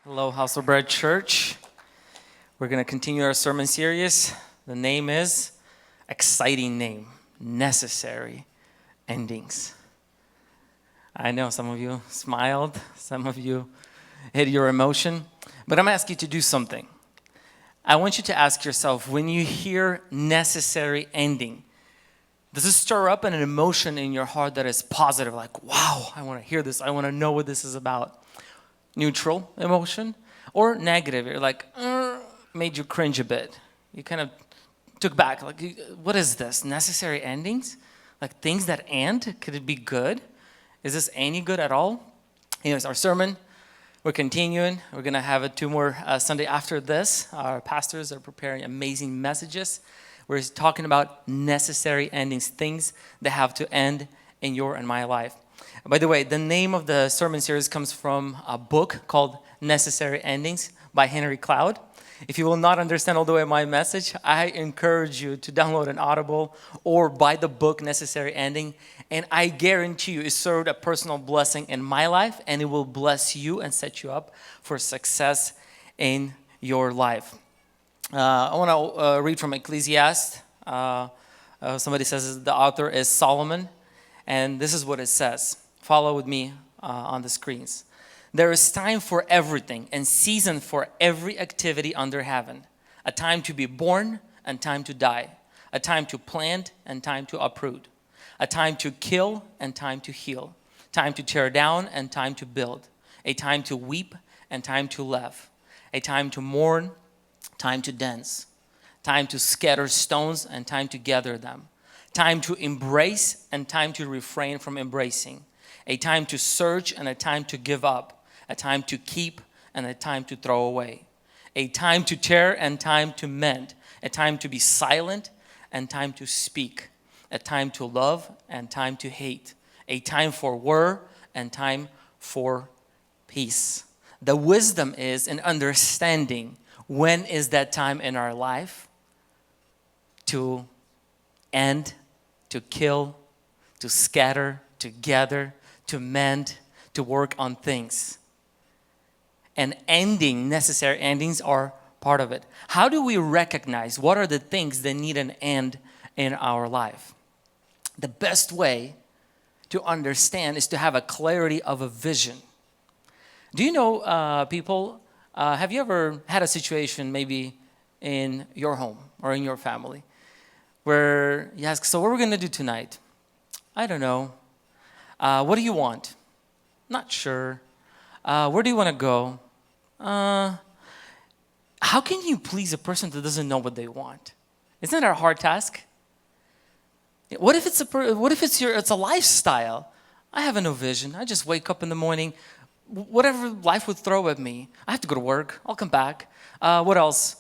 Hello, House of Bread Church. We're going to continue our sermon series. The name is, exciting name, Necessary Endings. I know some of you smiled, some of you hid your emotion, but I'm going to ask you to do something. I want you to ask yourself, when you hear necessary ending, does it stir up an emotion in your heart that is positive, like, wow, I want to hear this, I want to know what this is about? Neutral emotion, or negative, you're like, made you cringe a bit. You kind of took back, like, what is this? Necessary endings? Like things that end? Could it be good? Is this any good at all? Anyways, our sermon, we're continuing. We're going to have it two more Sunday after this. Our pastors are preparing amazing messages. We're talking about necessary endings, things that have to end in your and my life. By the way, the name of the sermon series comes from a book called Necessary Endings by Henry Cloud. If you will not understand all the way my message, I encourage you to download an Audible or buy the book Necessary Ending. And I guarantee you it served a personal blessing in my life, and it will bless you and set you up for success in your life. I want to read from Ecclesiastes. Somebody says the author is Solomon, and this is what it says. Follow with me on the screens. There is time for everything and season for every activity under heaven. A time to be born and time to die. A time to plant and time to uproot. A time to kill and time to heal. Time to tear down and time to build. A time to weep and time to laugh. A time to mourn, time to dance. Time to scatter stones and time to gather them. Time to embrace and time to refrain from embracing. A time to search and a time to give up. A time to keep and a time to throw away. A time to tear and time to mend. A time to be silent and time to speak. A time to love and time to hate. A time for war and time for peace. The wisdom is in understanding when is that time in our life to end, to kill, to scatter, to gather, to mend, to work on things. And ending, necessary endings are part of it. How do we recognize what are the things that need an end in our life? The best way to understand is to have a clarity of a vision. Do you know people, have you ever had a situation maybe in your home or in your family where you ask, so what are we going to do tonight? I don't know. What do you want? Not sure. Where do you want to go? How can you please a person that doesn't know what they want? Isn't that a hard task? What if it's a lifestyle? I have no vision. I just wake up in the morning. Whatever life would throw at me, I have to go to work. I'll come back. What else?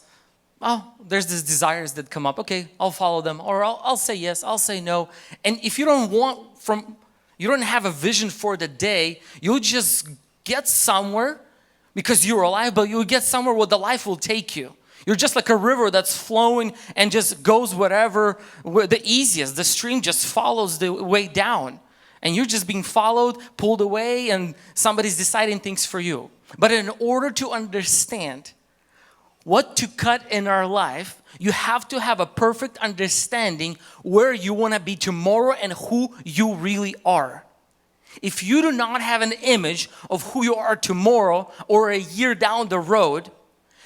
Oh, there's these desires that come up. Okay, I'll follow them, or I'll say yes, I'll say no. And if you don't have a vision for the day, you'll just get somewhere because you're alive, but you'll get somewhere where the life will take you. You're just like a river that's flowing and just goes where the easiest. The stream just follows the way down. And you're just being followed, pulled away, and somebody's deciding things for you. But in order to understand what to cut in our life, you have to have a perfect understanding where you want to be tomorrow and who you really are. If you do not have an image of who you are tomorrow or a year down the road,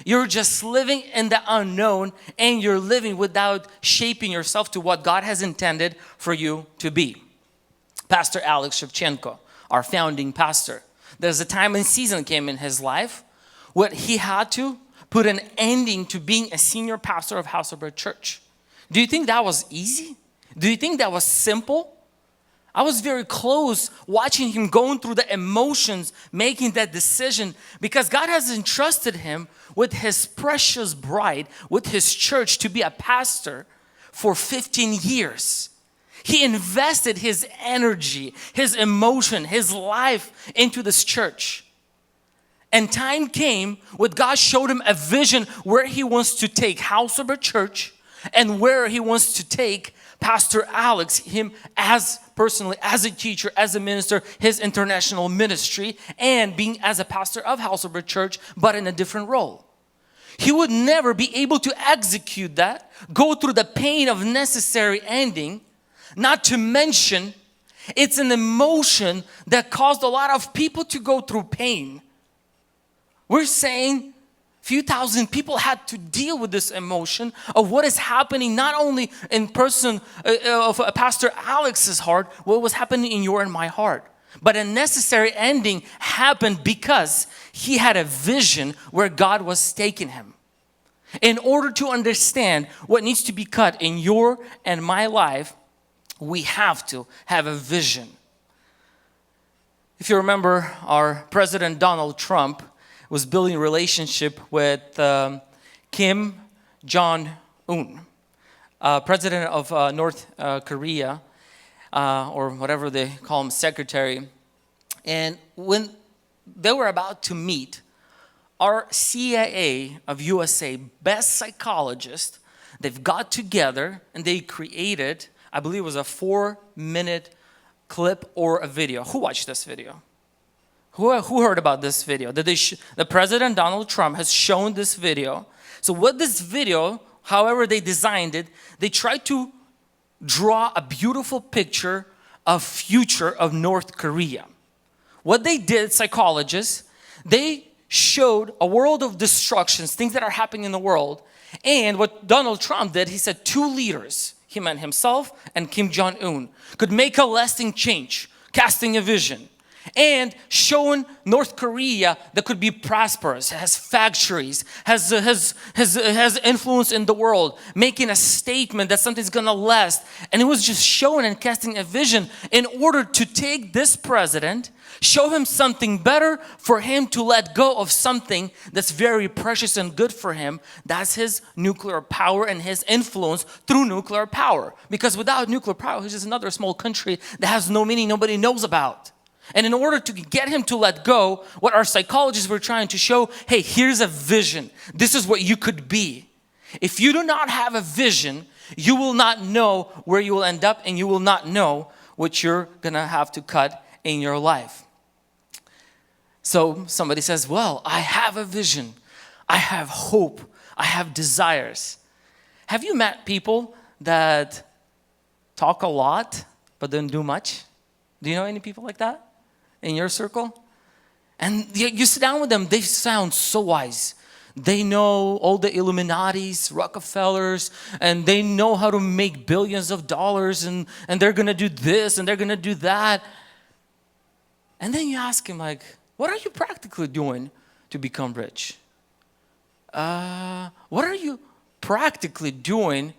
you're just living in the unknown, and you're living without shaping yourself to what God has intended for you to be. Pastor 𝗢𝗂𝗍𝗔, our founding pastor, there's a time and season came in his life where he had to put an ending to being a senior pastor of House of Bread Church. Do you think that was easy? Do you think that was simple? I was very close watching him going through the emotions, making that decision, because God has entrusted him with his precious bride, with his church, to be a pastor for 15 years. He invested his energy, his emotion, his life into this church. And time came when God showed him a vision where he wants to take House of Bread Church, and where he wants to take Pastor Alex, him as personally, as a teacher, as a minister, his international ministry, and being as a pastor of House of Bread Church, but in a different role. He would never be able to execute that, go through the pain of necessary ending, not to mention it's an emotion that caused a lot of people to go through pain. We're saying a few thousand people had to deal with this emotion of what is happening not only in person of Pastor Alex's heart, what was happening in your and my heart. But a necessary ending happened because he had a vision where God was taking him. In order to understand what needs to be cut in your and my life, we have to have a vision. If you remember, our President Donald Trump was building a relationship with Kim Jong-un, president of North Korea, or whatever they call him, secretary. And when they were about to meet, our CIA of USA best psychologists, they've got together and they created, I believe it was a 4-minute clip or a video. Who watched this video? Who heard about this video? The President Donald Trump has shown this video. So what this video, however they designed it, they tried to draw a beautiful picture of future of North Korea. What they did, psychologists, they showed a world of destructions, things that are happening in the world. And what Donald Trump did, he said 2 leaders, him and himself and Kim Jong-un, could make a lasting change, casting a vision. And showing North Korea that could be prosperous, has factories, has influence in the world, making a statement that something's gonna last. And it was just showing and casting a vision in order to take this president, show him something better, for him to let go of something that's very precious and good for him. That's his nuclear power and his influence through nuclear power. Because without nuclear power, he's just another small country that has no meaning, nobody knows about. And in order to get him to let go, what our psychologists were trying to show, hey, here's a vision. This is what you could be. If you do not have a vision, you will not know where you will end up, and you will not know what you're gonna have to cut in your life. So somebody says, well, I have a vision. I have hope. I have desires. Have you met people that talk a lot but don't do much? Do you know any people like that in your circle? And you sit down with them, they sound so wise. They know all the Illuminatis, Rockefellers, and they know how to make billions of dollars, and they're going to do this and they're going to do that. And then you ask him, like, what are you practically doing to become rich? What are you practically doing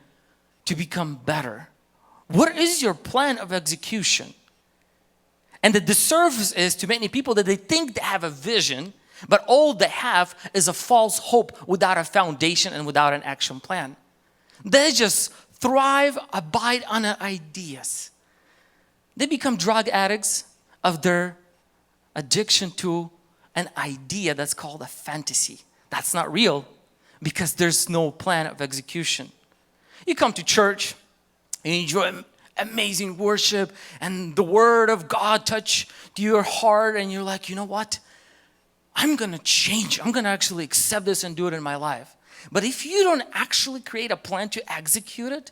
to become better? What is your plan of execution? And the disservice is to many people that they think they have a vision, but all they have is a false hope without a foundation and without an action plan. They just thrive, abide on ideas. They become drug addicts of their addiction to an idea that's called a fantasy. That's not real because there's no plan of execution. You come to church, you enjoy amazing worship, and the word of God touch your heart, and you're like, you know what? I'm gonna change. I'm gonna actually accept this and do it in my life. But if you don't actually create a plan to execute it,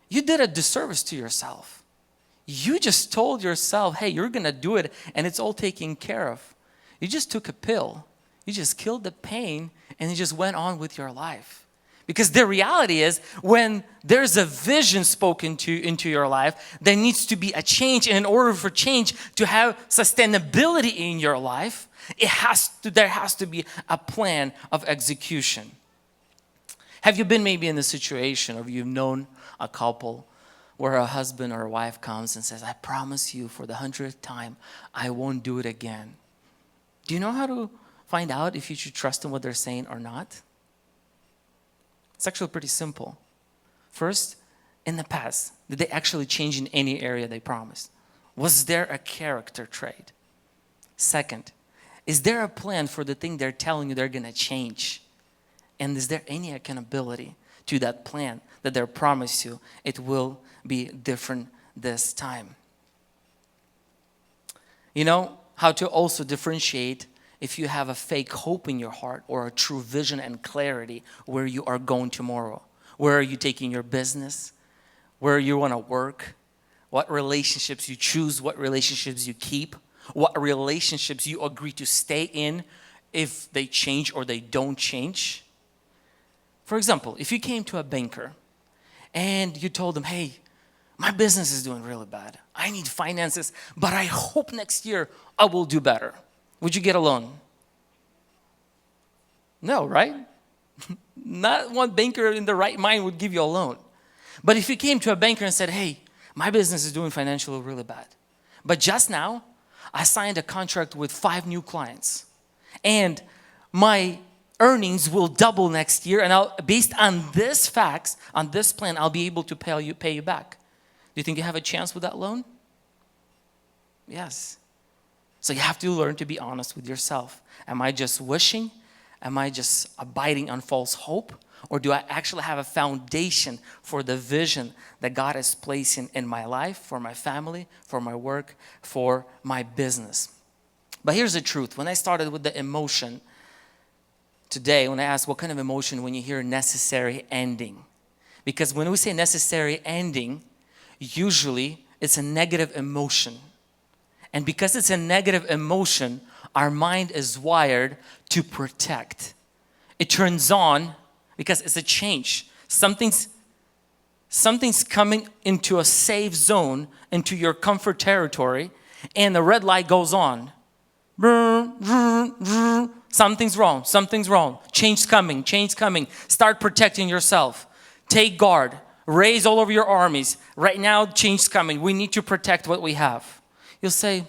you did a disservice to yourself. You just told yourself, hey, you're gonna do it and it's all taken care of. You just took a pill. You just killed the pain and you just went on with your life. Because the reality is, when there's a vision spoken into your life, there needs to be a change. And in order for change to have sustainability in your life, there has to be a plan of execution. Have you been maybe in the situation, or you've known a couple where a husband or a wife comes and says, I promise you for the 100th time, I won't do it again. Do you know how to find out if you should trust in what they're saying or not? It's actually pretty simple. First, in the past, did they actually change in any area they promised? Was there a character trait? Second, is there a plan for the thing they're telling you they're going to change? And is there any accountability to that plan that they're promised you. It will be different this time. You know how to also differentiate if you have a fake hope in your heart or a true vision and clarity where you are going tomorrow. Where are you taking your business? Where you want to work? What relationships you choose? What relationships you keep? What relationships you agree to stay in if they change or they don't change? For example, if you came to a banker and you told them, hey, my business is doing really bad. I need finances, but I hope next year I will do better. Would you get a loan? No, right? Not one banker in the right mind would give you a loan. But if you came to a banker and said, hey, my business is doing financially really bad, but just now I signed a contract with 5 new clients and my earnings will double next year, and based on this facts, on this plan, I'll be able to pay you back. Do you think you have a chance with that loan? Yes. So you have to learn to be honest with yourself. Am I just wishing? Am I just abiding on false hope? Or do I actually have a foundation for the vision that God is placing in my life, for my family, for my work, for my business? But here's the truth. When I started with the emotion today, when I asked what kind of emotion when you hear necessary ending? Because when we say necessary ending, usually it's a negative emotion. And because it's a negative emotion, our mind is wired to protect. It turns on because it's a change. Something's coming into a safe zone, into your comfort territory, and the red light goes on. Something's wrong, something's wrong. Change's coming, change's coming. Start protecting yourself. Take guard. Raise all of your armies. Right now, change's coming. We need to protect what we have. You'll say,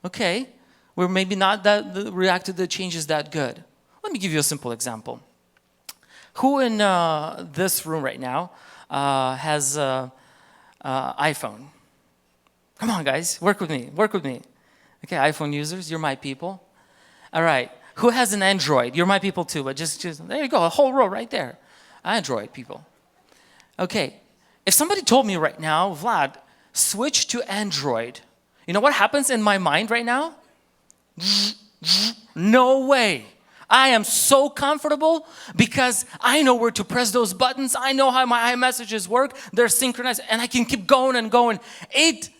okay, we're maybe not that react to the changes that good. Let me give you a simple example. Who in this room right now has an iPhone? Come on, guys, work with me, work with me. Okay, iPhone users, you're my people. All right, who has an Android? You're my people too, but just there you go, a whole row right there. Android people. Okay, if somebody told me right now, Vlad, switch to Android, you know what happens in my mind right now? No way. I am so comfortable because I know where to press those buttons. I know how my iMessages work. They're synchronized and I can keep going and going. It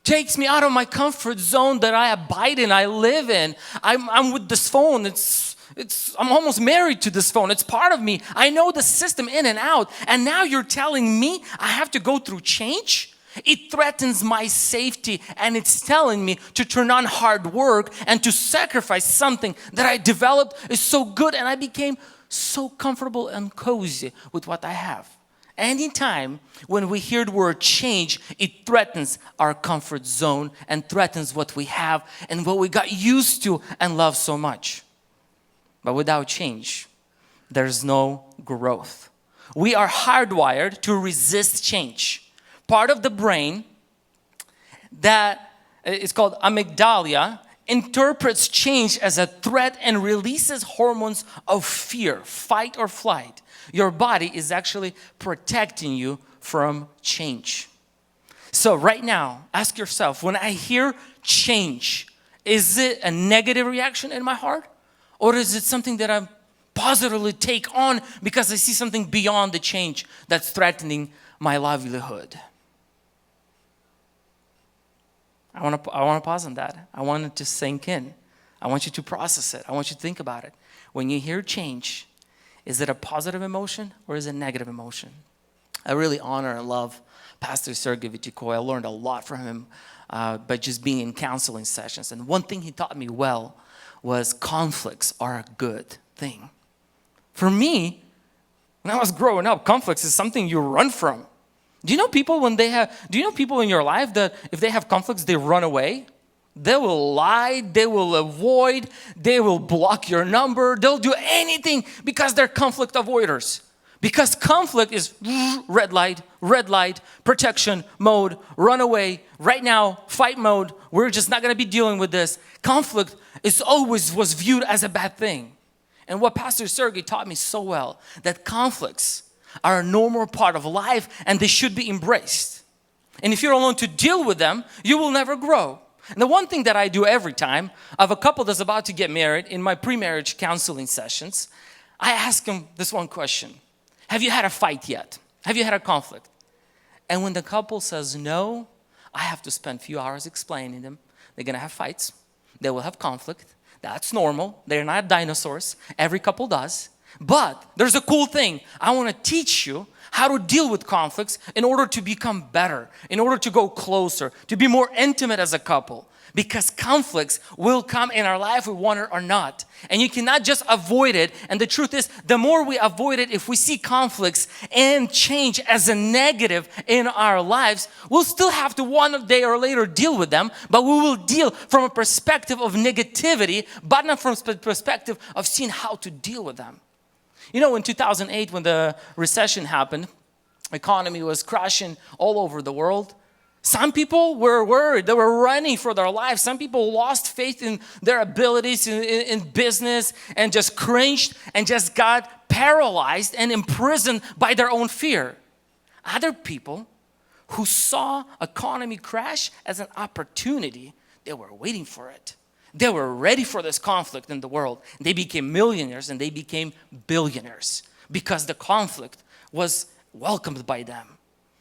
takes me out of my comfort zone that I abide in, I live in. I'm with this phone. I'm almost married to this phone. It's part of me. I know the system in and out. And now you're telling me I have to go through change? It threatens my safety, and it's telling me to turn on hard work and to sacrifice something that I developed is so good, and I became so comfortable and cozy with what I have. Anytime when we hear the word change, it threatens our comfort zone and threatens what we have and what we got used to and love so much. But without change, there's no growth. We are hardwired to resist change. Part of the brain that is called amygdala interprets change as a threat and releases hormones of fear, fight or flight. Your body is actually protecting you from change. So right now, ask yourself, when I hear change, is it a negative reaction in my heart? Or is it something that I positively take on because I see something beyond the change that's threatening my livelihood? I want to pause on that. I want it to sink in. I want you to process it. I want you to think about it. When you hear change, is it a positive emotion or is it a negative emotion? I really honor and love Pastor 𝗢𝗂𝗍. I learned a lot from him by just being in counseling sessions. And one thing he taught me well was conflicts are a good thing. For me, when I was growing up, conflicts is something you run from. Do you know people in your life that if they have conflicts, they run away? They will lie, they will avoid, they will block your number, they'll do anything because they're conflict avoiders. Because conflict is red light, protection mode, run away, right now, fight mode, we're just not gonna be dealing with this. Conflict was viewed as a bad thing. And what Pastor 𝗢𝗂𝗍 taught me so well, that conflicts are a normal part of life and they should be embraced. And if you don't learn to deal with them, you will never grow. And the one thing that I do every time I have a couple that's about to get married in my pre-marriage counseling sessions, I ask them this one question. Have you had a fight yet? Have you had a conflict? And when the couple says no, I have to spend a few hours explaining them. They're going to have fights. They will have conflict. That's normal. They're not dinosaurs. Every couple does. But there's a cool thing. I want to teach you how to deal with conflicts in order to become better, in order to go closer, to be more intimate as a couple. Because conflicts will come in our life, we want it or not. And you cannot just avoid it. And the truth is, the more we avoid it, if we see conflicts and change as a negative in our lives, we'll still have to one day or later deal with them, but we will deal from a perspective of negativity, but not from a perspective of seeing how to deal with them. You know, in 2008, when the recession happened, economy was crashing all over the world. Some people were worried. They were running for their lives. Some people lost faith in their abilities in business and just cringed and just got paralyzed and imprisoned by their own fear. Other people who saw economy crash as an opportunity, they were waiting for it. They were ready for this conflict in the world. They became millionaires and they became billionaires because the conflict was welcomed by them.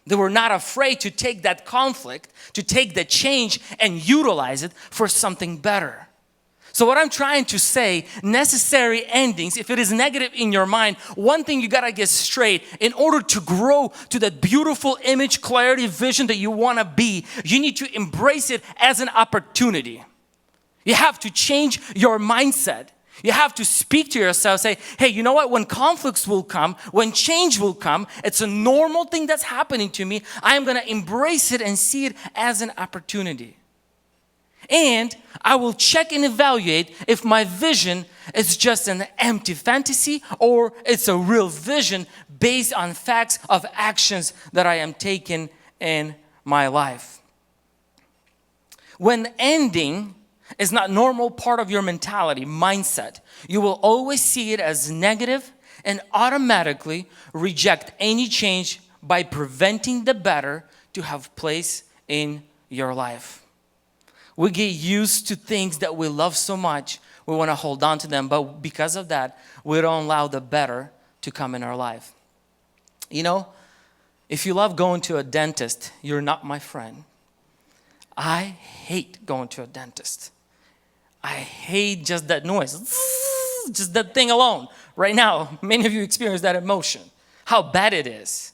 They were not afraid to take that conflict, to take the change and utilize it for something better. So what I'm trying to say, necessary endings, if it is negative in your mind, one thing you gotta get straight. In order to grow to that beautiful image, clarity, vision that you wanna be, you need to embrace it as an opportunity. You have to change your mindset. You have to speak to yourself, say, hey, you know what? When conflicts will come, when change will come, it's a normal thing that's happening to me. I am going to embrace it and see it as an opportunity. And I will check and evaluate if my vision is just an empty fantasy or it's a real vision based on facts of actions that I am taking in my life. When ending is not normal part of your mentality, mindset, you will always see it as negative and automatically reject any change by preventing the better to have place in your life. We get used to things that we love so much, we want to hold on to them, but because of that, we don't allow the better to come in our life. You know, if you love going to a dentist, you're not my friend. I hate going to a dentist. I hate just that noise, just that thing alone. Right now, many of you experience that emotion, how bad it is.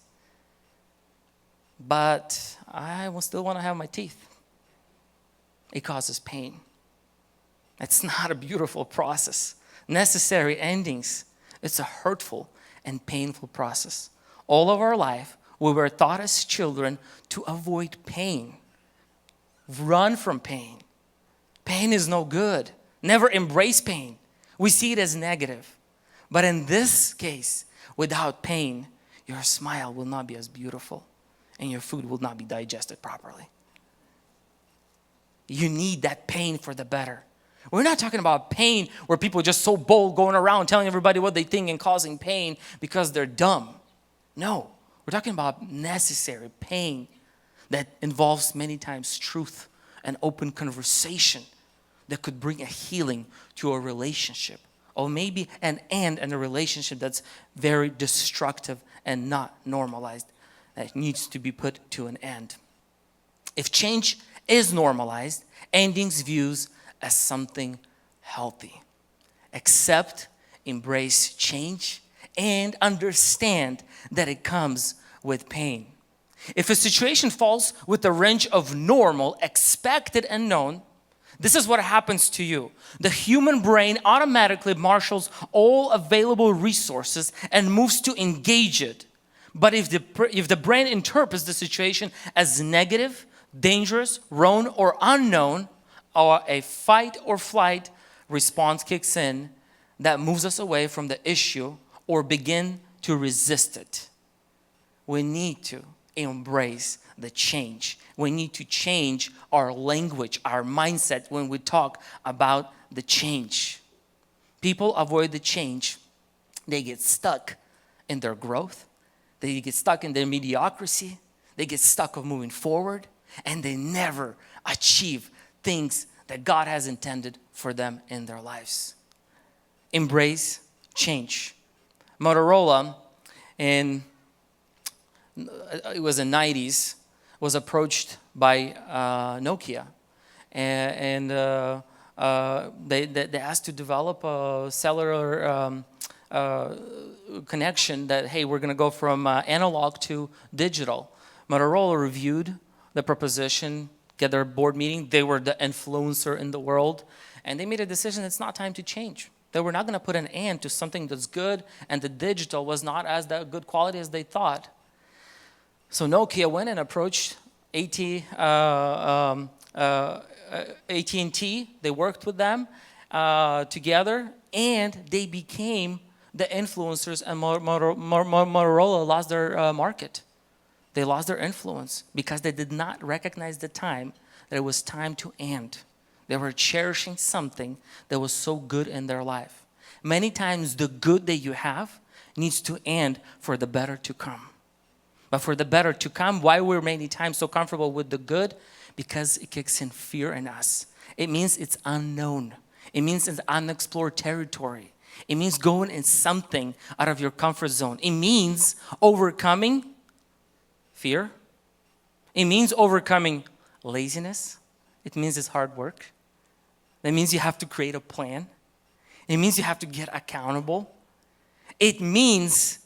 But I will still want to have my teeth. It causes pain. It's not a beautiful process. Necessary endings. It's a hurtful and painful process. All of our life, we were taught as children to avoid pain. Run from pain. Pain is no good. Never embrace pain. We see it as negative. But in this case, without pain, your smile will not be as beautiful and your food will not be digested properly. You need that pain for the better. We're not talking about pain where people are just so bold going around telling everybody what they think and causing pain because they're dumb. No, we're talking about necessary pain that involves many times truth and open conversation that could bring a healing to a relationship, or maybe an end in a relationship that's very destructive and not normalized, that needs to be put to an end. If change is normalized, endings views as something healthy. Accept, embrace change, and understand that it comes with pain. If a situation falls with the range of normal, expected, and known, this is what happens to you. The human brain automatically marshals all available resources and moves to engage it. But if the brain interprets the situation as negative, dangerous, wrong, or unknown, or a fight or flight response kicks in that moves us away from the issue or begin to resist it. We need to embrace the change. We need to change our language, our mindset when we talk about the change. People avoid the change. They get stuck in their growth. They get stuck in their mediocrity. They get stuck of moving forward. And they never achieve things that God has intended for them in their lives. Embrace change. Motorola, it was in the 90s, was approached by Nokia. And they asked to develop a cellular connection that, hey, we're going to go from analog to digital. Motorola reviewed the proposition, get their board meeting. They were the influencer in the world. And they made a decision it's not time to change. They were not going to put an end to something that's good, and the digital was not as that good quality as they thought. So Nokia went and approached AT&T. They worked with them together, and they became the influencers, and Motorola lost their market. They lost their influence because they did not recognize the time that it was time to end. They were cherishing something that was so good in their life. Many times the good that you have needs to end for the better to come. But for the better to come, why we're many times so comfortable with the good? Because it kicks in fear in us. It means it's unknown. It means it's unexplored territory. It means going in something out of your comfort zone. It means overcoming fear. It means overcoming laziness. It means it's hard work. That means you have to create a plan. It means you have to get accountable. It means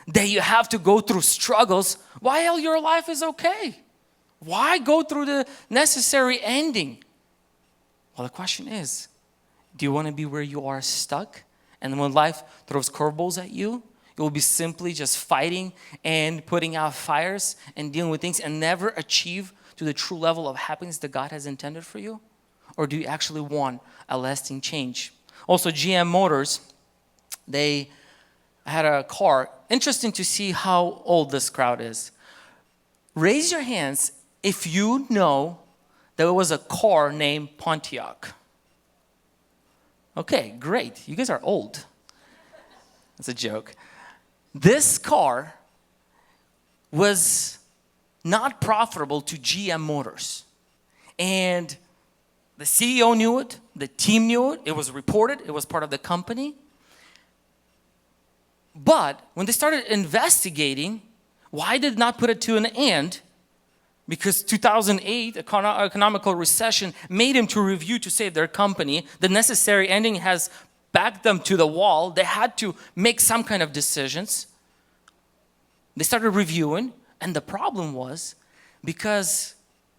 that you have to go through struggles while your life is okay. Why go through the necessary ending? Well, the question is, do you want to be where you are stuck? And when life throws curveballs at you, you will be simply just fighting and putting out fires and dealing with things and never achieve to the true level of happiness that God has intended for you? Or do you actually want a lasting change? Also, GM Motors, they had a car. Interesting to see how old this crowd is. Raise your hands if you know there was a car named Pontiac. Okay, great. You guys are old. That's a joke. This car was not profitable to GM Motors. And the CEO knew it. The team knew it. It was reported. It was part of the company. But when they started investigating, why did not put it to an end? Because 2008, economical recession made them to review to save their company. The necessary ending has backed them to the wall. They had to make some kind of decisions. They started reviewing, and the problem was because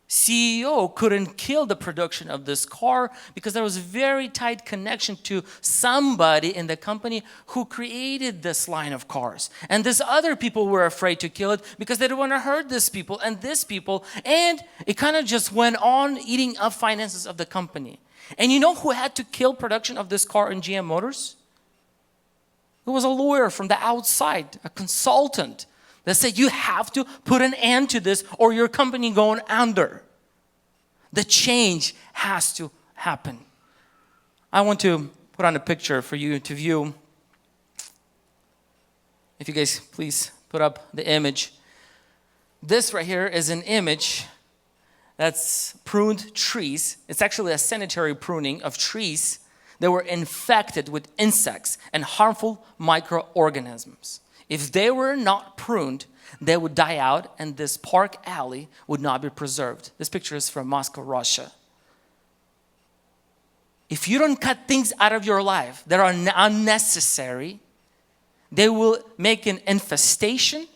CEO couldn't kill the production of this car because there was a very tight connection to somebody in the company who created this line of cars. And these other people were afraid to kill it because they didn't want to hurt these people and this people. And it kind of just went on eating up finances of the company. And you know who had to kill production of this car in GM Motors? It was a lawyer from the outside, a consultant, that said, you have to put an end to this or your company going under. The change has to happen. I want to put on a picture for you to view. If you guys please put up the image. This right here is an image that's pruned trees. It's actually a sanitary pruning of trees that were infected with insects and harmful microorganisms. If they were not pruned, they would die out and this park alley would not be preserved. This picture is from Moscow, Russia. If you don't cut things out of your life that are unnecessary, they will make an infestation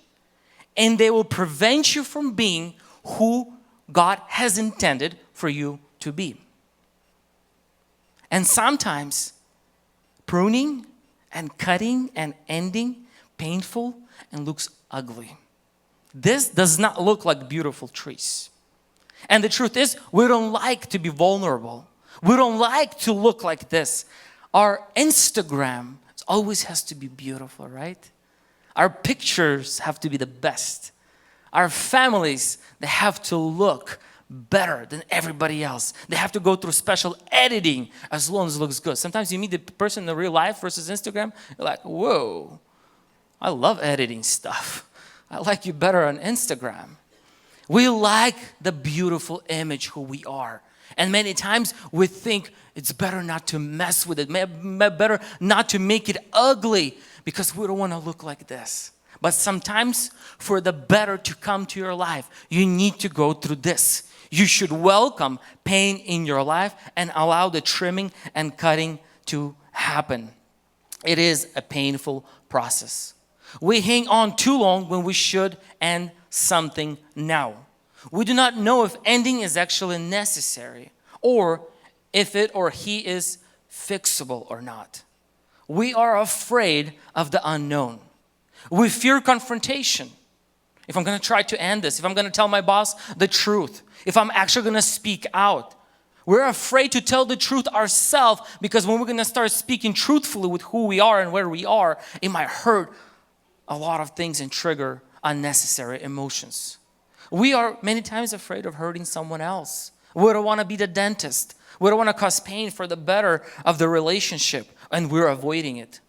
and they will prevent you from being who God has intended for you to be. And sometimes pruning and cutting and ending painful and looks ugly. This does not look like beautiful trees. And the truth is, we don't like to be vulnerable. We don't like to look like this. Our Instagram always has to be beautiful, right? Our pictures have to be the best. Our families, they have to look better than everybody else. They have to go through special editing as long as it looks good. Sometimes you meet the person in the real life versus Instagram, you're like, whoa. I love editing stuff. I like you better on Instagram. We like the beautiful image who we are. And many times we think it's better not to mess with it, better not to make it ugly because we don't want to look like this. But sometimes for the better to come to your life, you need to go through this. You should welcome pain in your life and allow the trimming and cutting to happen. It is a painful process. We hang on too long when we should end something now. We do not know if ending is actually necessary or if it or he is fixable or not. We are afraid of the unknown. We fear confrontation. If I'm going to try to end this, if I'm going to tell my boss the truth, if I'm actually going to speak out, we're afraid to tell the truth ourselves because when we're going to start speaking truthfully with who we are and where we are, it might hurt a lot of things and trigger unnecessary emotions. We are many times afraid of hurting someone else. We don't want to be the dentist. We don't want to cause pain for the better of the relationship, and we're avoiding it.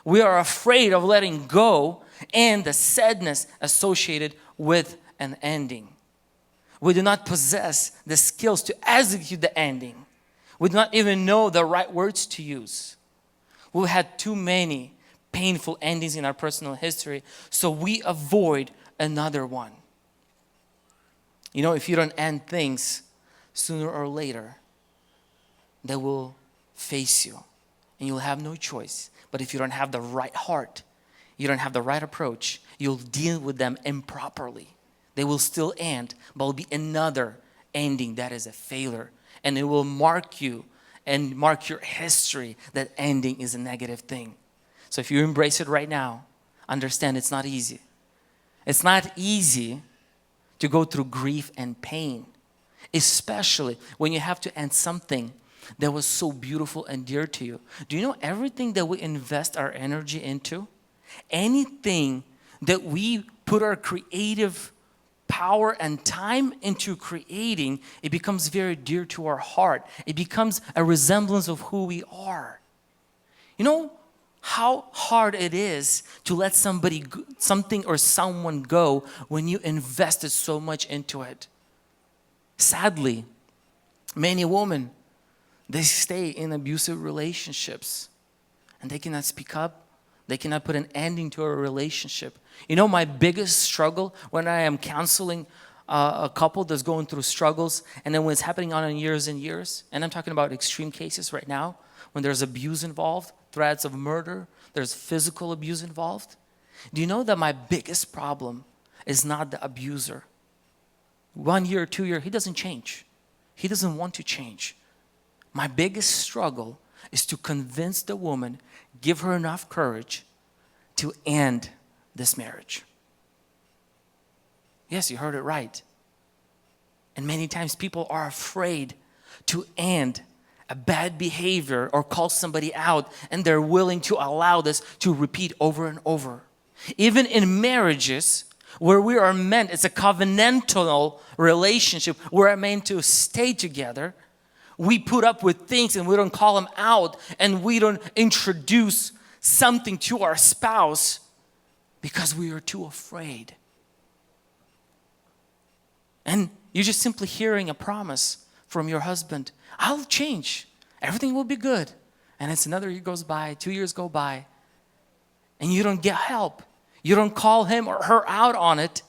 We are afraid of letting go and the sadness associated with an ending. We do not possess the skills to execute the ending. We do not even know the right words to use. We've had too many painful endings in our personal history, so we avoid another one. You know, if you don't end things, sooner or later, they will face you and you'll have no choice. But if you don't have the right heart, you don't have the right approach, you'll deal with them improperly. They will still end, but will be another ending that is a failure. And it will mark you and mark your history that ending is a negative thing. So if you embrace it right now, understand it's not easy. It's not easy to go through grief and pain, especially when you have to end something that was so beautiful and dear to you. Do you know everything that we invest our energy into, anything that we put our creative power and time into creating, it becomes very dear to our heart. It becomes a resemblance of who we are. You know how hard it is to let something or someone go when you invested so much into it. Sadly, many women, they stay in abusive relationships and they cannot speak up. They cannot put an ending to a relationship. You know, my biggest struggle when I am counseling a couple that's going through struggles, and then when it's happening on years and years, and I'm talking about extreme cases right now, when there's abuse involved, threats of murder, there's physical abuse involved. Do you know that my biggest problem is not the abuser? 1 year, 2 years, he doesn't change. He doesn't want to change. My biggest struggle is to convince the woman, give her enough courage to end this marriage. Yes, you heard it right. And many times people are afraid to end a bad behavior or call somebody out, and they're willing to allow this to repeat over and over. Even in marriages where we are meant, it's a covenantal relationship, we're meant to stay together, we put up with things and we don't call them out, and we don't introduce something to our spouse because we are too afraid. And you're just simply hearing a promise from your husband, I'll change, everything will be good. And it's another year goes by, 2 years go by, and you don't get help. You don't call him or her out on it,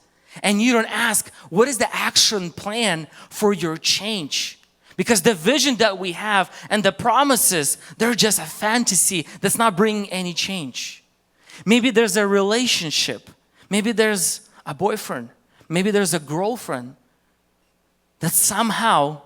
and you don't ask, what is the action plan for your change? Because the vision that we have and the promises, they're just a fantasy that's not bringing any change. Maybe there's a relationship. Maybe there's a boyfriend. Maybe there's a girlfriend that somehow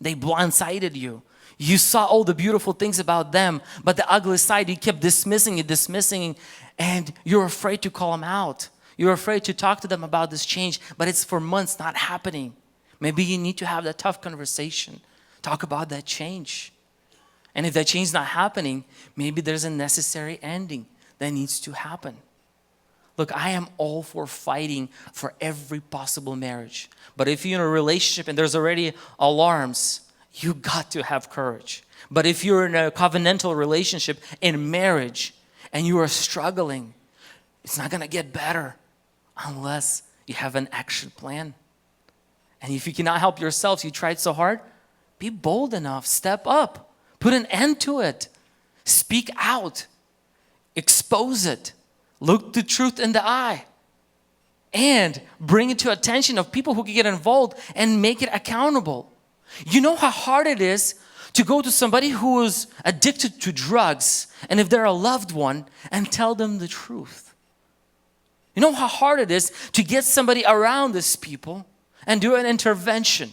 they blindsided you. You saw all the beautiful things about them, but the ugly side, you kept dismissing, and you're afraid to call them out. You're afraid to talk to them about this change, but it's for months not happening. Maybe you need to have that tough conversation. Talk about that change. And if that change is not happening, maybe there's a necessary ending that needs to happen. Look, I am all for fighting for every possible marriage. But if you're in a relationship and there's already alarms, you got to have courage. But if you're in a covenantal relationship in marriage and you are struggling, it's not going to get better. unless you have an action plan. And if you cannot help yourselves, you tried so hard, be bold enough, step up, put an end to it, speak out, expose it, look the truth in the eye, and bring it to attention of people who can get involved and make it accountable. You know how hard it is to go to somebody who is addicted to drugs, and if they're a loved one, and tell them the truth. You know how hard it is to get somebody around these people and do an intervention.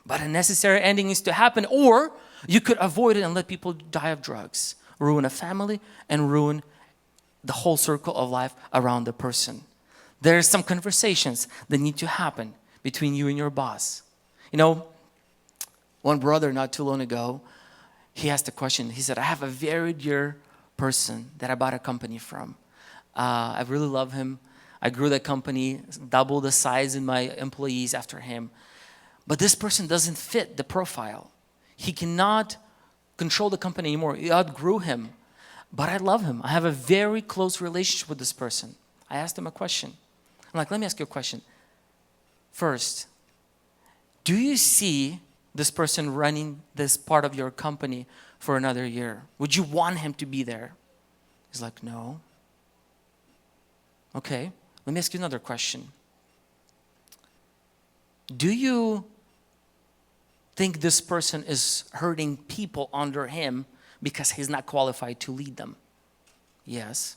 But a necessary ending needs to happen, or you could avoid it and let people die of drugs, ruin a family, and ruin the whole circle of life around the person. There are some conversations that need to happen between you and your boss. You know, one brother not too long ago, he asked a question. He said, I have a very dear person that I bought a company from. I really love him. I grew that company, double the size in my employees after him. But this person doesn't fit the profile. He cannot control the company anymore. He outgrew him. But I love him. I have a very close relationship with this person. I asked him a question. I'm like, let me ask you a question. First, do you see this person running this part of your company for another year? Would you want him to be there? He's like, no. Okay, let me ask you another question. Do you think this person is hurting people under him because he's not qualified to lead them? Yes.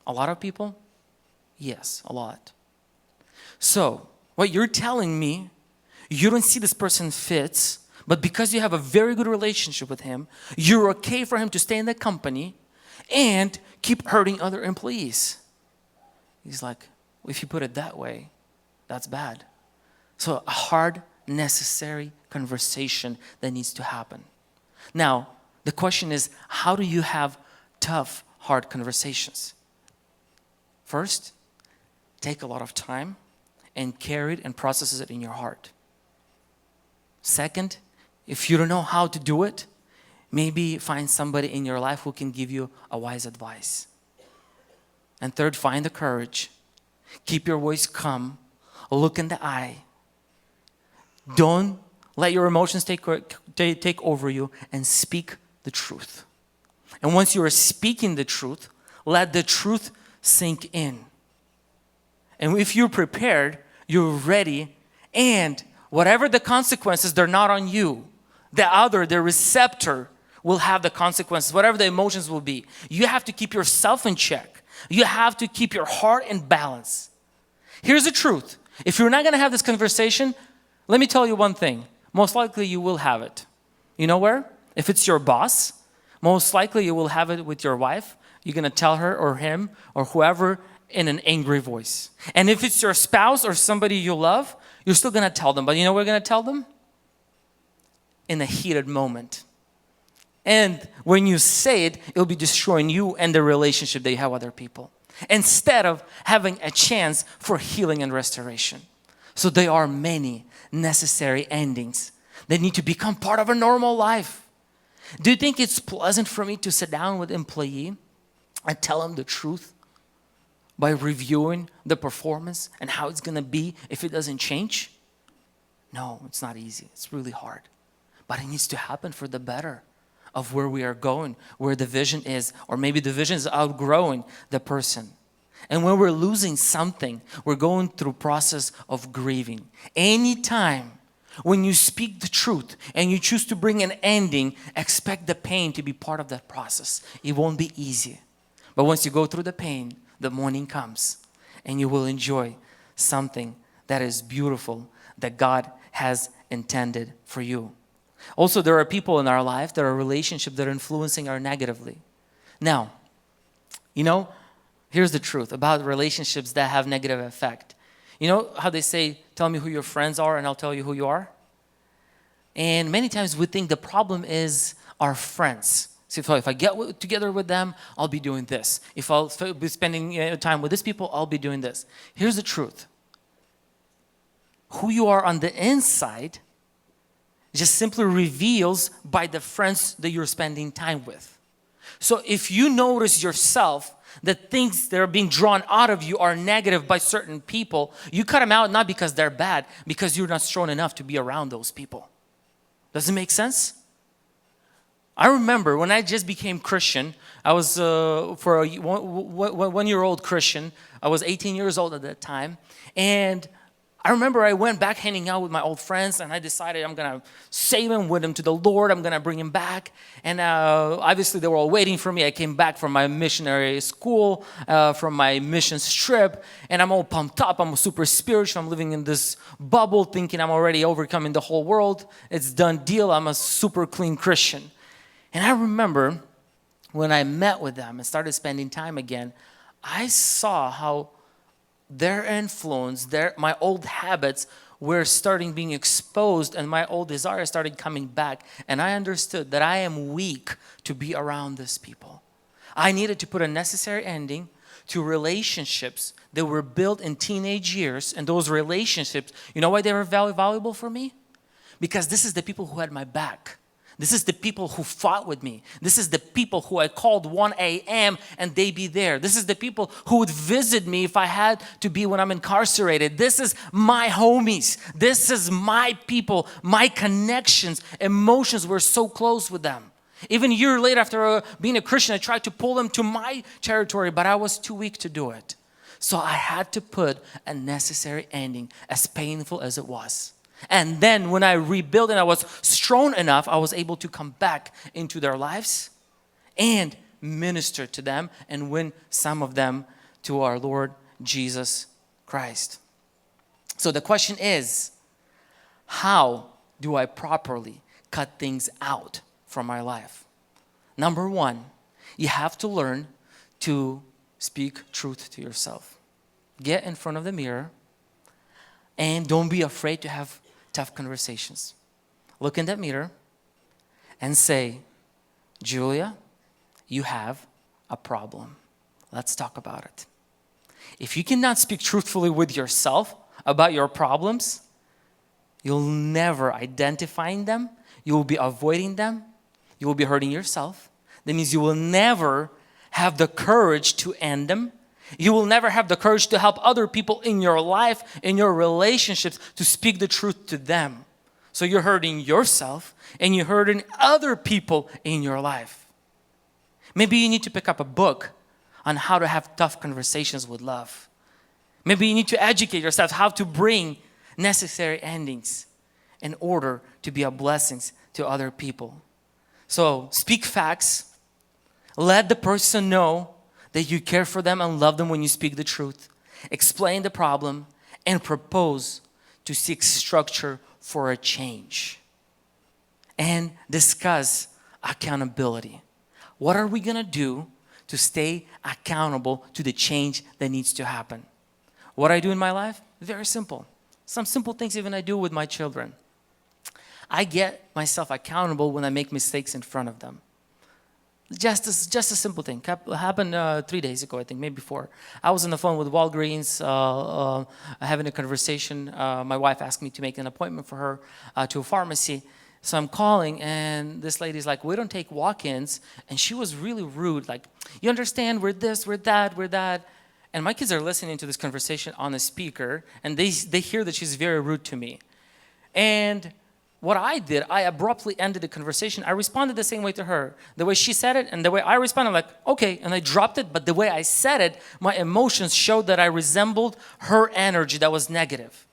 A lot of people? Yes, a lot. So, what you're telling me, you don't see this person fits, but because you have a very good relationship with him, you're okay for him to stay in the company and keep hurting other employees. He's like, if you put it that way, that's bad. So a hard, necessary conversation that needs to happen. Now, the question is, how do you have tough, hard conversations? First, take a lot of time and carry it and process it in your heart. Second, if you don't know how to do it, maybe find somebody in your life who can give you a wise advice. And third, find the courage. Keep your voice calm. Look in the eye. Don't let your emotions take over you, and speak the truth. And once you are speaking the truth, let the truth sink in. And if you're prepared, you're ready, and whatever the consequences, they're not on you. The receptor will have the consequences, whatever the emotions will be. You have to keep yourself in check. You have to keep your heart in balance. Here's the truth. If you're not going to have this conversation, let me tell you one thing. Most likely you will have it. You know where? If it's your boss, most likely you will have it with your wife. You're going to tell her or him or whoever in an angry voice. And if it's your spouse or somebody you love, you're still going to tell them. But you know what we're going to tell them? In a heated moment. And when you say it, it'll be destroying you and the relationship that you have with other people, instead of having a chance for healing and restoration. So there are many necessary endings that need to become part of a normal life. Do you think it's pleasant for me to sit down with an employee and tell him the truth by reviewing the performance and how it's going to be if it doesn't change? No, it's not easy. It's really hard. But it needs to happen for the better of where we are going, where the vision is, or maybe the vision is outgrowing the person. And when we're losing something, we're going through a process of grieving. Anytime when you speak the truth and you choose to bring an ending, expect the pain to be part of that process. It won't be easy. But once you go through the pain, the morning comes and you will enjoy something that is beautiful that God has intended for you. Also, there are people in our life, there are relationships that are influencing us negatively. Now, you know, here's the truth about relationships that have negative effect. You know how they say, tell me who your friends are and I'll tell you who you are? And many times we think the problem is our friends. So if I get together with them, I'll be doing this. If I'll be spending time with these people, I'll be doing this. Here's the truth. Who you are on the inside just simply reveals by the friends that you're spending time with. So if you notice yourself the things that are being drawn out of you are negative by certain people, you cut them out not because they're bad, because you're not strong enough to be around those people. Does it make sense? I remember when I just became Christian, I was for a one-year-old Christian. I was 18 years old at that time. And I remember I went back hanging out with my old friends, and I decided I'm going to save him, win him to the Lord. I'm going to bring him back. And obviously they were all waiting for me. I came back from my missionary school, from my mission trip, and I'm all pumped up. I'm super spiritual. I'm living in this bubble thinking I'm already overcoming the whole world. It's done deal. I'm a super clean Christian. And I remember when I met with them and started spending time again, I saw how their influence, my old habits were starting being exposed, and my old desires started coming back. And I understood that I am weak to be around these people. I needed to put a necessary ending to relationships that were built in teenage years. And those relationships, you know why they were valuable for me? Because this is the people who had my back. This is the people who fought with me. This is the people who I called 1 a.m. and they be there. This is the people who would visit me if I had to be when I'm incarcerated. This is my homies. This is my people, my connections. Emotions were so close with them. Even a year later, after being a Christian, I tried to pull them to my territory, but I was too weak to do it. So I had to put a necessary ending, as painful as it was. And then when I rebuilt and I was strong enough, I was able to come back into their lives and minister to them and win some of them to our Lord Jesus Christ. So the question is, how do I properly cut things out from my life? Number one, you have to learn to speak truth to yourself. Get in front of the mirror and don't be afraid to have tough conversations. Look in that mirror and say, Julia, you have a problem. Let's talk about it. If you cannot speak truthfully with yourself about your problems, you'll never identify them. You will be avoiding them. You will be hurting yourself. That means you will never have the courage to end them. You will never have the courage to help other people in your life, in your relationships, to speak the truth to them. So you're hurting yourself and you're hurting other people in your life. Maybe you need to pick up a book on how to have tough conversations with love. Maybe you need to educate yourself how to bring necessary endings in order to be a blessing to other people. So speak facts. Let the person know that you care for them and love them when you speak the truth. Explain the problem and propose to seek structure for a change. And discuss accountability. What are we going to do to stay accountable to the change that needs to happen? What I do in my life? Very simple. Some simple things even I do with my children. I get myself accountable when I make mistakes in front of them. Just a simple thing. Happened 3 days ago, I think, maybe 4. I was on the phone with Walgreens having a conversation. My wife asked me to make an appointment for her to a pharmacy. So I'm calling, and this lady's like, we don't take walk-ins. And she was really rude. Like, you understand, we're this, we're that. And my kids are listening to this conversation on the speaker, and they hear that she's very rude to me. And what I did, I abruptly ended the conversation. I responded the same way to her. The way she said it and the way I responded, I'm like, okay. And I dropped it. But the way I said it, my emotions showed that I resembled her energy that was negative.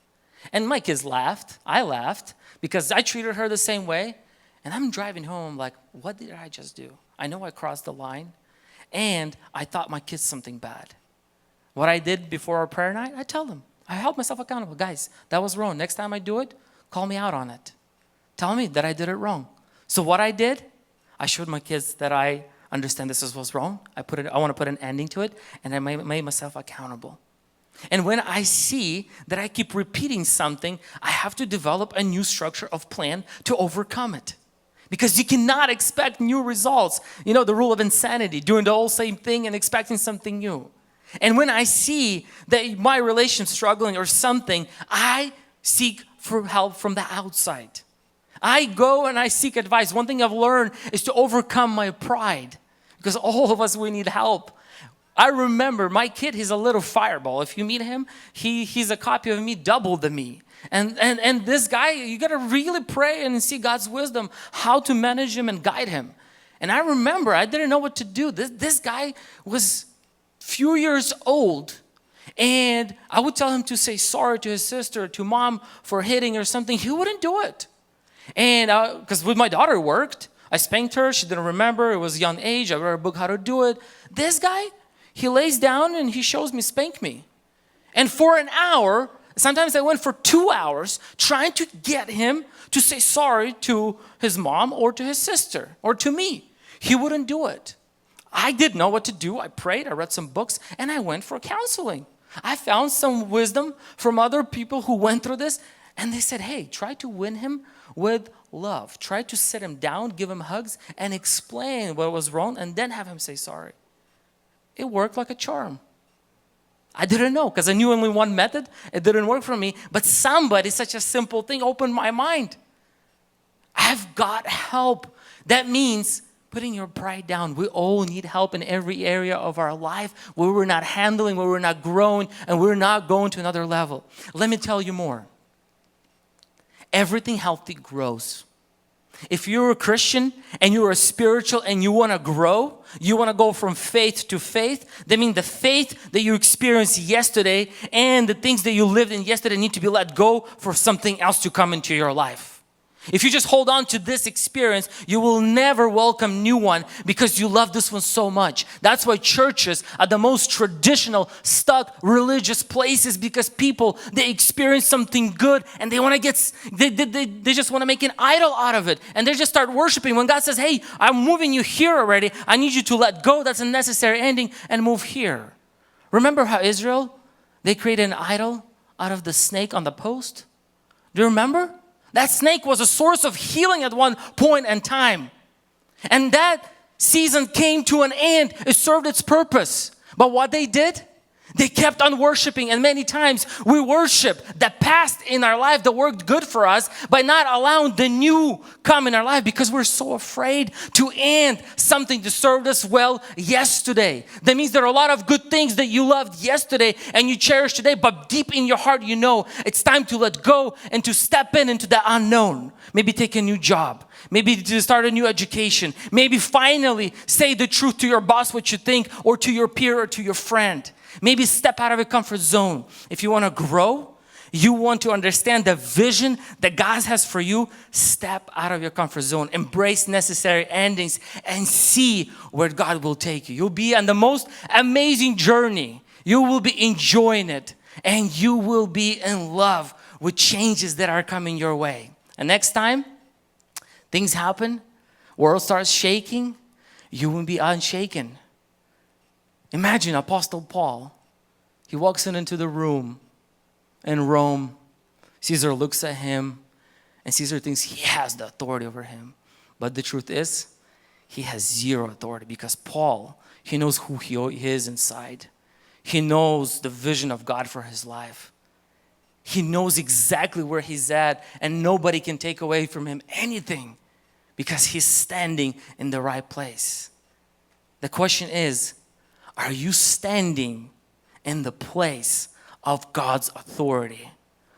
And my kids laughed. I laughed because I treated her the same way. And I'm driving home like, what did I just do? I know I crossed the line. And I thought my kids something bad. What I did before our prayer night, I tell them. I held myself accountable. Guys, that was wrong. Next time I do it, call me out on it. Tell me that I did it wrong. So what I did, I showed my kids that I understand this was wrong. I want to put an ending to it, and I made myself accountable. And when I see that I keep repeating something, I have to develop a new structure of plan to overcome it. Because you cannot expect new results. You know, the rule of insanity, doing the whole same thing and expecting something new. And when I see that my relationship's struggling or something, I seek for help from the outside. I go and I seek advice. One thing I've learned is to overcome my pride, because all of us, we need help. I remember my kid, he's a little fireball. If you meet him, he's a copy of me, double the me. And this guy, you got to really pray and see God's wisdom, how to manage him and guide him. And I remember I didn't know what to do. This guy was few years old. And I would tell him to say sorry to his sister, to mom for hitting or something. He wouldn't do it. And because with my daughter it worked. I spanked her. She didn't remember. It was a young age. I read a book how to do it. This guy, he lays down and he shows me, spank me. And for an hour, sometimes I went for 2 hours trying to get him to say sorry to his mom or to his sister or to me. He wouldn't do it. I didn't know what to do. I prayed. I read some books and I went for counseling. I found some wisdom from other people who went through this, and they said, hey, try to win him with love. Try to sit him down, give him hugs, and explain what was wrong, and then have him say sorry. It worked like a charm. I didn't know, because I knew only one method. It didn't work for me, but somebody, such a simple thing, opened my mind. I've got help. That means putting your pride down. We all need help in every area of our life where we're not handling, where we're not growing, and we're not going to another level. Let me tell you more. Everything healthy grows. If you're a Christian and you're a spiritual and you want to grow, you want to go from faith to faith, that means the faith that you experienced yesterday and the things that you lived in yesterday need to be let go for something else to come into your life. If you just hold on to this experience, you will never welcome new one because you love this one so much. That's why churches are the most traditional, stuck religious places, because people, they experience something good and they want to get, they just want to make an idol out of it. And they just start worshiping. When God says, hey, I'm moving you here already. I need you to let go. That's a necessary ending, and move here. Remember how Israel, they created an idol out of the snake on the post? Do you remember? That snake was a source of healing at one point in time. And that season came to an end. It served its purpose. But what they did, they kept on worshiping. And many times we worship the past in our life that worked good for us by not allowing the new come in our life, because we're so afraid to end something that served us well yesterday. That means there are a lot of good things that you loved yesterday and you cherish today, but deep in your heart you know it's time to let go and to step into the unknown. Maybe take a new job. Maybe to start a new education. Maybe finally say the truth to your boss, what you think, or to your peer or to your friend. Maybe step out of your comfort zone. If you want to grow, you want to understand the vision that God has for you, step out of your comfort zone. Embrace necessary endings and see where God will take you. You'll be on the most amazing journey. You will be enjoying it, and you will be in love with changes that are coming your way. And next time things happen, world starts shaking, you will be unshaken. Imagine Apostle Paul. He walks into the room in Rome. Caesar looks at him, and Caesar thinks he has the authority over him. But the truth is, he has zero authority, because Paul, he knows who he is inside. He knows the vision of God for his life. He knows exactly where he's at, and nobody can take away from him anything, because he's standing in the right place. The question is, are you standing in the place of God's authority,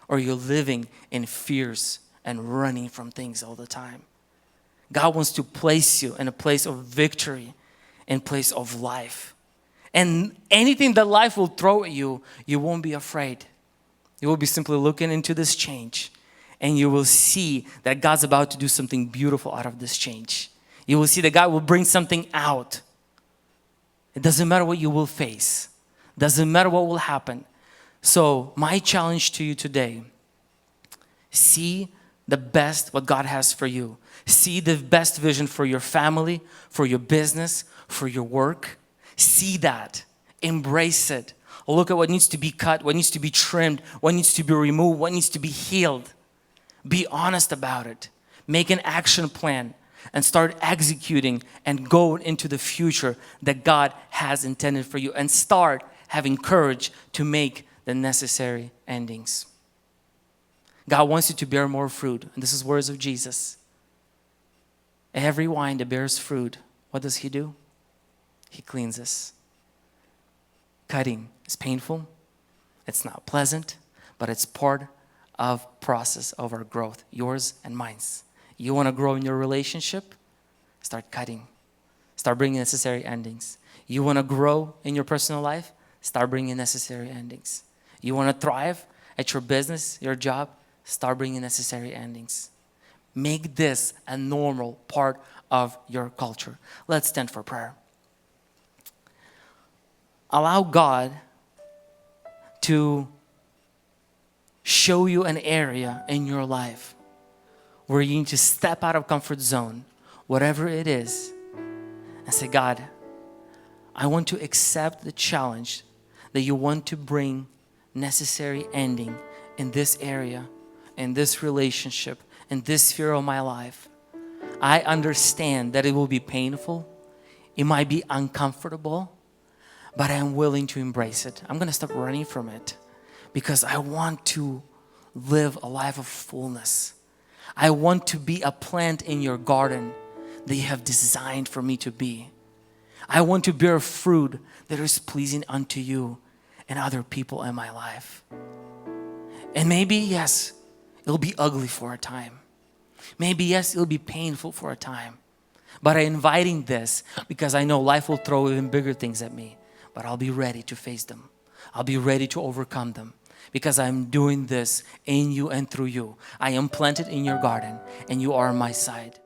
or are you living in fears and running from things all the time? God wants to place you in a place of victory, in a place of life. And anything that life will throw at you, you won't be afraid. You will be simply looking into this change, and you will see that God's about to do something beautiful out of this change. You will see that God will bring something out. It doesn't matter what you will face. Doesn't matter what will happen. So my challenge to you today, see the best what God has for you. See the best vision for your family, for your business, for your work. See that. Embrace it. Look at what needs to be cut, what needs to be trimmed, what needs to be removed, what needs to be healed. Be honest about it. Make an action plan and start executing and go into the future that God has intended for you, and start having courage to make the necessary endings. God wants you to bear more fruit, and this is words of Jesus. Every vine that bears fruit, what does He do? He cleans us. Cutting is painful. It's not pleasant, but it's part of process of our growth, yours and mine's. You want to grow in your relationship? Start cutting. Start bringing necessary endings. You want to grow in your personal life? Start bringing necessary endings. You want to thrive at your business, your job? Start bringing necessary endings. Make this a normal part of your culture. Let's stand for prayer. Allow God to show you an area in your life where you need to step out of comfort zone, whatever it is, and say, God, I want to accept the challenge that you want to bring necessary ending in this area, in this relationship, in this sphere of my life. I understand that it will be painful. It might be uncomfortable, but I am willing to embrace it. I'm going to stop running from it because I want to live a life of fullness. I want to be a plant in your garden that you have designed for me to be. I want to bear fruit that is pleasing unto you and other people in my life. And maybe, yes, it'll be ugly for a time. Maybe, yes, it'll be painful for a time. But I'm inviting this because I know life will throw even bigger things at me. But I'll be ready to face them. I'll be ready to overcome them because I'm doing this in you and through you. I am planted in your garden and you are on my side.